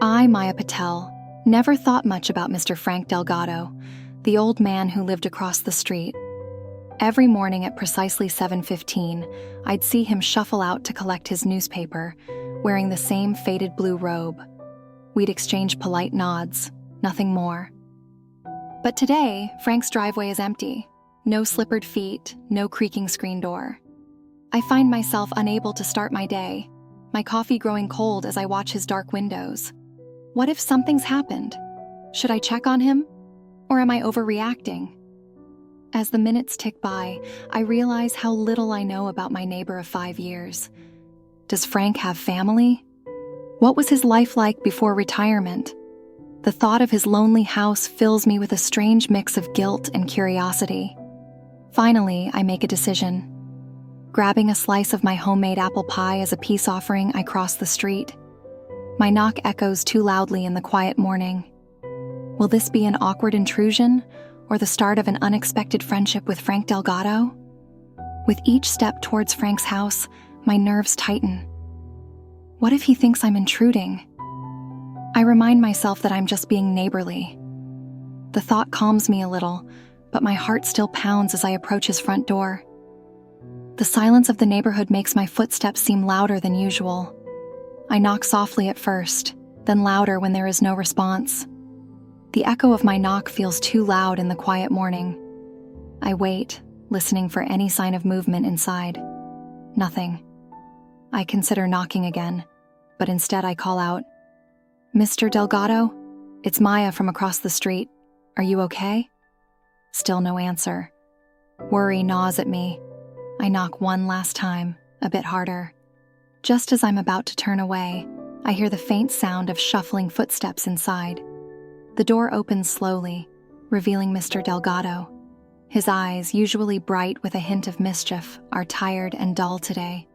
I, Maya Patel, never thought much about Mr. Frank Delgado, the old man who lived across the street. Every morning at precisely 7:15, I'd see him shuffle out to collect his newspaper, wearing the same faded blue robe. We'd exchange polite nods, nothing more. But today, Frank's driveway is empty. No slippered feet, no creaking screen door. I find myself unable to start my day, my coffee growing cold as I watch his dark windows. What if something's happened? Should I check on him? Or am I overreacting? As the minutes tick by, I realize how little I know about my neighbor of 5 years. Does Frank have family? What was his life like before retirement? The thought of his lonely house fills me with a strange mix of guilt and curiosity. Finally, I make a decision. Grabbing a slice of my homemade apple pie as a peace offering, I cross the street. My knock echoes too loudly in the quiet morning. Will this be an awkward intrusion or the start of an unexpected friendship with Frank Delgado? With each step towards Frank's house, my nerves tighten. What if he thinks I'm intruding? I remind myself that I'm just being neighborly. The thought calms me a little, but my heart still pounds as I approach his front door. The silence of the neighborhood makes my footsteps seem louder than usual. I knock softly at first, then louder when there is no response. The echo of my knock feels too loud in the quiet morning. I wait, listening for any sign of movement inside. Nothing. I consider knocking again, but instead I call out, "Mr. Delgado? It's Maya from across the street. Are you okay?" Still no answer. Worry gnaws at me. I knock one last time, a bit harder. Just as I'm about to turn away, I hear the faint sound of shuffling footsteps inside. The door opens slowly, revealing Mr. Delgado. His eyes, usually bright with a hint of mischief, are tired and dull today.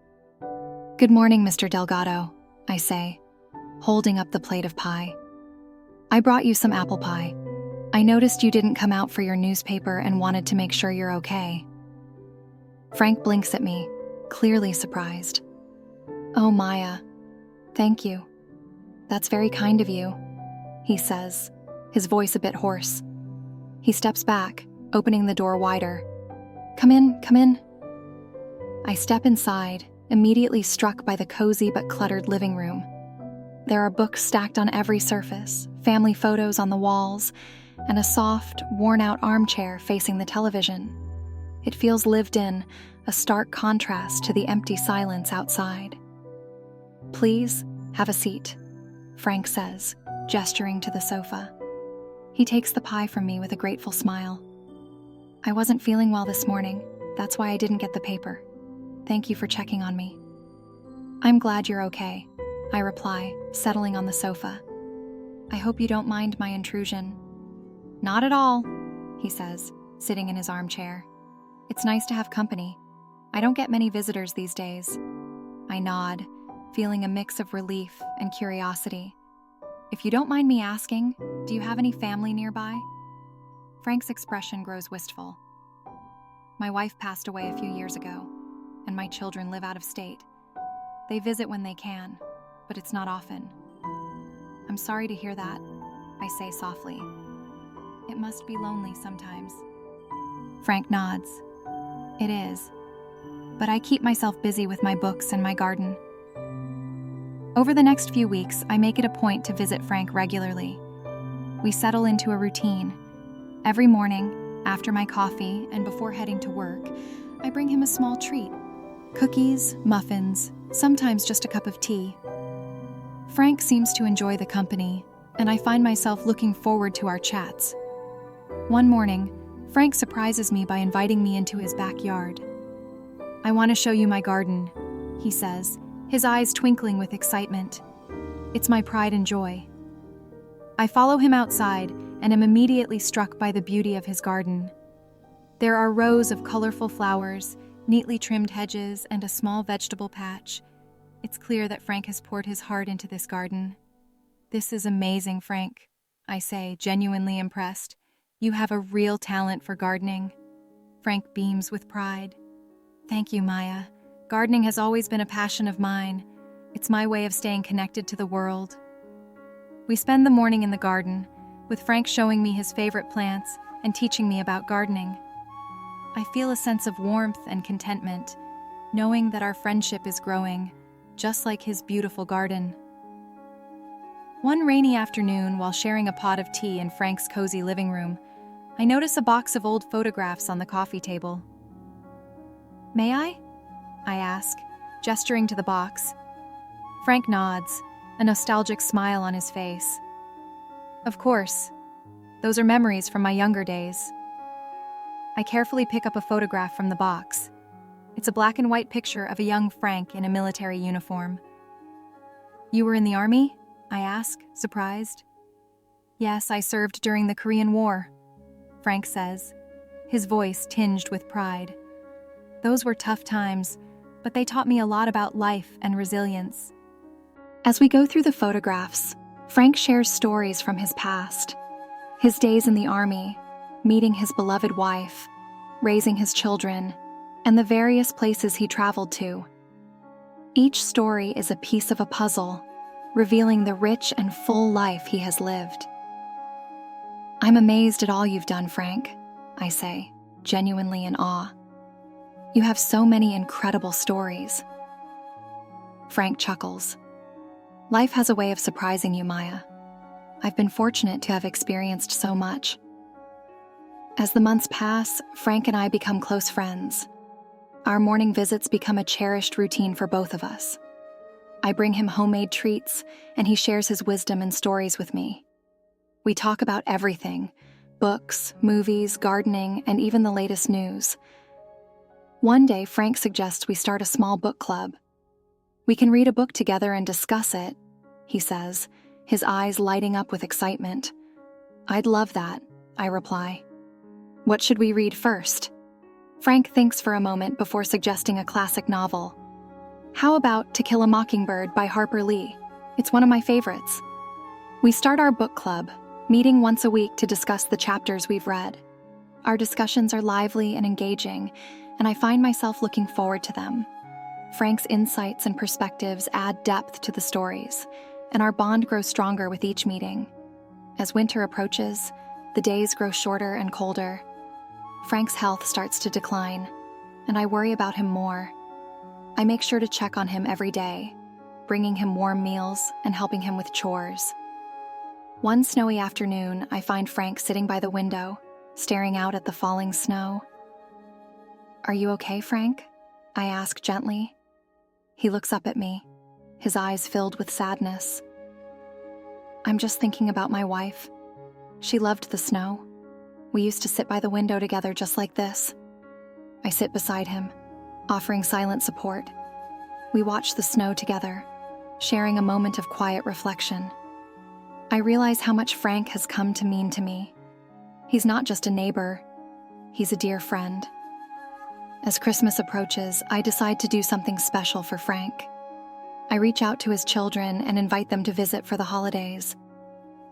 "Good morning, Mr. Delgado," I say, holding up the plate of pie. "I brought you some apple pie. I noticed you didn't come out for your newspaper and wanted to make sure you're okay." Frank blinks at me, clearly surprised. "Oh, Maya, thank you. That's very kind of you," he says, his voice a bit hoarse. He steps back, opening the door wider. Come in, come in." I step inside, immediately struck by the cozy but cluttered living room. There are books stacked on every surface, family photos on the walls, and a soft, worn-out armchair facing the television. It feels lived in, a stark contrast to the empty silence outside. "Please, have a seat," Frank says, gesturing to the sofa. He takes the pie from me with a grateful smile. "I wasn't feeling well this morning. That's why I didn't get the paper. Thank you for checking on me." "I'm glad you're okay," I reply, settling on the sofa. "I hope you don't mind my intrusion." "Not at all," he says, sitting in his armchair. "It's nice to have company. I don't get many visitors these days." I nod, feeling a mix of relief and curiosity. "If you don't mind me asking, do you have any family nearby?" Frank's expression grows wistful. "My wife passed away a few years ago, and my children live out of state. They visit when they can, but it's not often." "I'm sorry to hear that," I say softly. "It must be lonely sometimes." Frank nods. "It is, but I keep myself busy with my books and my garden." Over the next few weeks, I make it a point to visit Frank regularly. We settle into a routine. Every morning, after my coffee and before heading to work, I bring him a small treat. Cookies, muffins, sometimes just a cup of tea. Frank seems to enjoy the company, and I find myself looking forward to our chats. One morning, Frank surprises me by inviting me into his backyard. "I want to show you my garden," he says, his eyes twinkling with excitement. It's my pride and joy. I follow him outside and am immediately struck by the beauty of his garden. There are rows of colorful flowers, neatly trimmed hedges, and a small vegetable patch. It's clear that Frank has poured his heart into this garden. "This is amazing, Frank," I say, genuinely impressed. "You have a real talent for gardening." Frank beams with pride. "Thank you, Maya. Gardening has always been a passion of mine. It's my way of staying connected to the world." We spend the morning in the garden, with Frank showing me his favorite plants and teaching me about gardening. I feel a sense of warmth and contentment, knowing that our friendship is growing, just like his beautiful garden. One rainy afternoon, while sharing a pot of tea in Frank's cozy living room, I notice a box of old photographs on the coffee table. "May I?" I ask, gesturing to the box. Frank nods, a nostalgic smile on his face. "Of course. Those are memories from my younger days." I carefully pick up a photograph from the box. It's a black and white picture of a young Frank in a military uniform. "You were in the army?" I ask, surprised. "Yes, I served during the Korean War," Frank says, his voice tinged with pride. "Those were tough times, but they taught me a lot about life and resilience." As we go through the photographs, Frank shares stories from his past, his days in the army, meeting his beloved wife, raising his children, and the various places he traveled to. Each story is a piece of a puzzle, revealing the rich and full life he has lived. "I'm amazed at all you've done, Frank," I say, genuinely in awe. "You have so many incredible stories." Frank chuckles. "Life has a way of surprising you, Maya. I've been fortunate to have experienced so much." As the months pass, Frank and I become close friends. Our morning visits become a cherished routine for both of us. I bring him homemade treats, and he shares his wisdom and stories with me. We talk about everything: books, movies, gardening, and even the latest news. One day, Frank suggests we start a small book club. "We can read a book together and discuss it," he says, his eyes lighting up with excitement. "I'd love that," I reply. "What should we read first?" Frank thinks for a moment before suggesting a classic novel. "How about To Kill a Mockingbird by Harper Lee? It's one of my favorites." We start our book club, meeting once a week to discuss the chapters we've read. Our discussions are lively and engaging, and I find myself looking forward to them. Frank's insights and perspectives add depth to the stories, and our bond grows stronger with each meeting. As winter approaches, the days grow shorter and colder. Frank's health starts to decline, and I worry about him more. I make sure to check on him every day, bringing him warm meals and helping him with chores. One snowy afternoon, I find Frank sitting by the window, staring out at the falling snow. "Are you okay, Frank?" I ask gently. He looks up at me, his eyes filled with sadness. "I'm just thinking about my wife. She loved the snow. We used to sit by the window together just like this." I sit beside him, offering silent support. We watch the snow together, sharing a moment of quiet reflection. I realize how much Frank has come to mean to me. He's not just a neighbor, he's a dear friend. As Christmas approaches, I decide to do something special for Frank. I reach out to his children and invite them to visit for the holidays.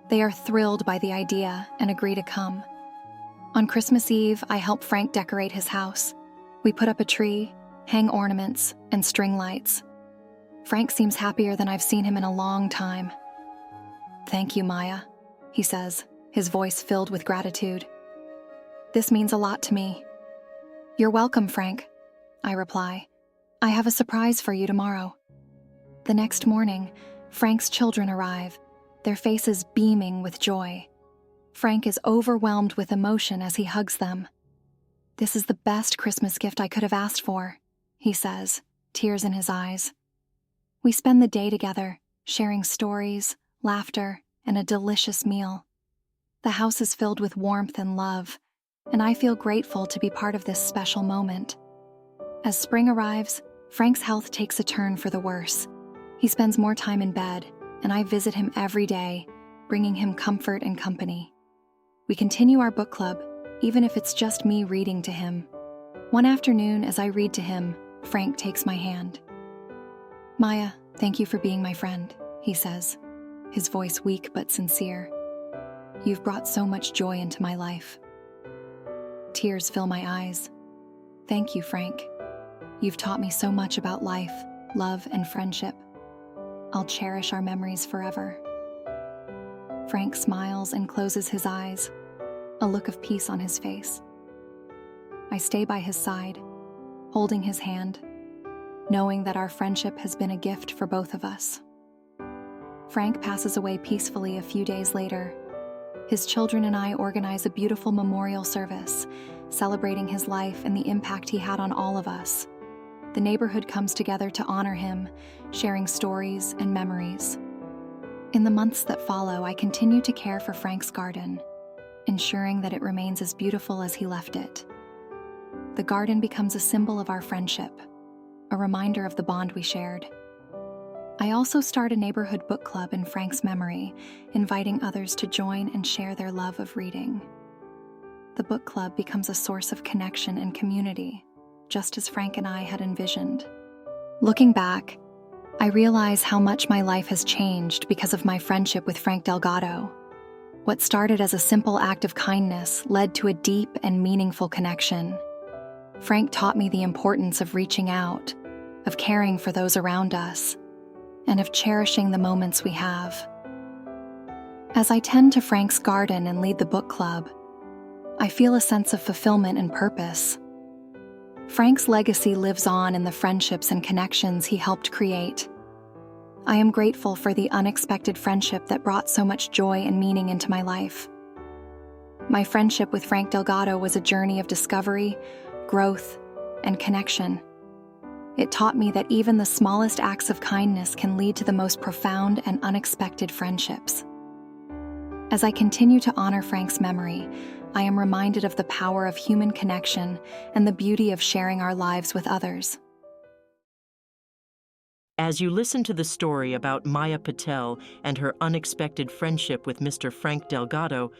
They are thrilled by the idea and agree to come. On Christmas Eve, I help Frank decorate his house. We put up a tree, hang ornaments, and string lights. Frank seems happier than I've seen him in a long time. "Thank you, Maya," he says, his voice filled with gratitude. "This means a lot to me." "You're welcome, Frank," I reply. "I have a surprise for you tomorrow." The next morning, Frank's children arrive, their faces beaming with joy. Frank is overwhelmed with emotion as he hugs them. "This is the best Christmas gift I could have asked for," he says, tears in his eyes. We spend the day together, sharing stories, laughter, and a delicious meal. The house is filled with warmth and love, and I feel grateful to be part of this special moment. As spring arrives, Frank's health takes a turn for the worse. He spends more time in bed, and I visit him every day, bringing him comfort and company. We continue our book club, even if it's just me reading to him. One afternoon, as I read to him, Frank takes my hand. "Maya, thank you for being my friend," he says, his voice, weak but sincere. You've brought so much joy into my life. Tears fill my eyes. Thank you, Frank. You've taught me so much about life, love, and friendship. I'll cherish our memories forever. Frank smiles and closes his eyes, a look of peace on his face. I stay by his side, holding his hand, knowing that our friendship has been a gift for both of us. Frank passes away peacefully a few days later. His children and I organize a beautiful memorial service, celebrating his life and the impact he had on all of us. The neighborhood comes together to honor him, sharing stories and memories. In the months that follow, I continue to care for Frank's garden, ensuring that it remains as beautiful as he left it. The garden becomes a symbol of our friendship, a reminder of the bond we shared. I also start a neighborhood book club in Frank's memory, inviting others to join and share their love of reading. The book club becomes a source of connection and community, just as Frank and I had envisioned. Looking back, I realize how much my life has changed because of my friendship with Frank Delgado. What started as a simple act of kindness led to a deep and meaningful connection. Frank taught me the importance of reaching out, of caring for those around us, and of cherishing the moments we have. As I tend to Frank's garden and lead the book club, I feel a sense of fulfillment and purpose. Frank's legacy lives on in the friendships and connections he helped create. I am grateful for the unexpected friendship that brought so much joy and meaning into my life. My friendship with Frank Delgado was a journey of discovery, growth, and connection. It taught me that even the smallest acts of kindness can lead to the most profound and unexpected friendships. As I continue to honor Frank's memory, I am reminded of the power of human connection and the beauty of sharing our lives with others. As you listen to the story about Maya Patel and her unexpected friendship with Mr. Frank Delgado,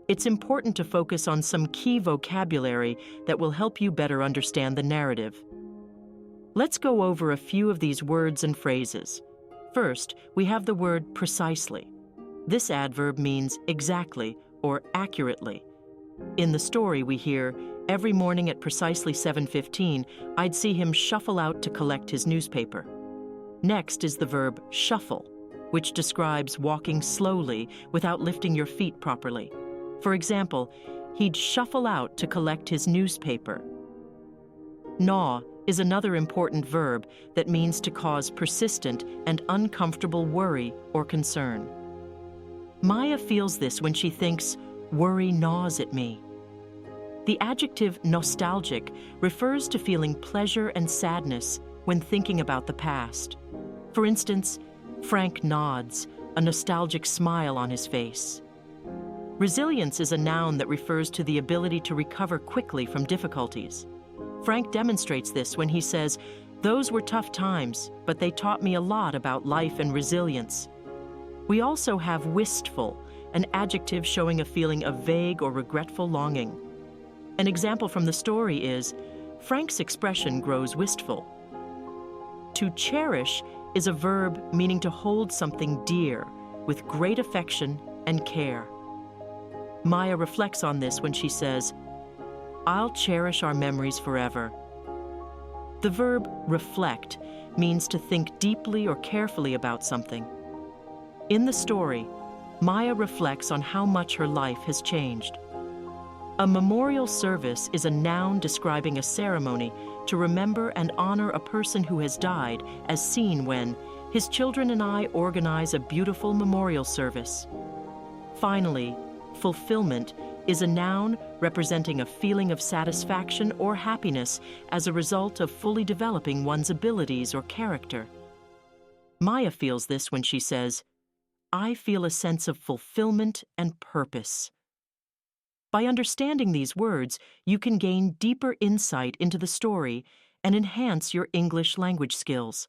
it's important to focus on some key vocabulary that will help you better understand the narrative. Let's go over a few of these words and phrases. First, we have the word precisely. This adverb means exactly or accurately. In the story, we hear, every morning at precisely 7:15, I'd see him shuffle out to collect his newspaper. Next is the verb shuffle, which describes walking slowly without lifting your feet properly. For example, he'd shuffle out to collect his newspaper. Gnaw is another important verb that means to cause persistent and uncomfortable worry or concern. Maya feels this when she thinks, worry gnaws at me. The adjective nostalgic refers to feeling pleasure and sadness when thinking about the past. For instance, Frank nods, a nostalgic smile on his face. Resilience is a noun that refers to the ability to recover quickly from difficulties. Frank demonstrates this when he says, "Those were tough times, but they taught me a lot about life and resilience." We also have wistful, an adjective showing a feeling of vague or regretful longing. An example from the story is, Frank's expression grows wistful. To cherish is a verb meaning to hold something dear, with great affection and care. Maya reflects on this when she says, "I'll cherish our memories forever." The verb reflect means to think deeply or carefully about something. In the story, Maya reflects on how much her life has changed. A memorial service is a noun describing a ceremony to remember and honor a person who has died, as seen when his children and I organize a beautiful memorial service. Finally, fulfillment is a noun representing a feeling of satisfaction or happiness as a result of fully developing one's abilities or character. Maya feels this when she says, "I feel a sense of fulfillment and purpose." By understanding these words, you can gain deeper insight into the story and enhance your English language skills.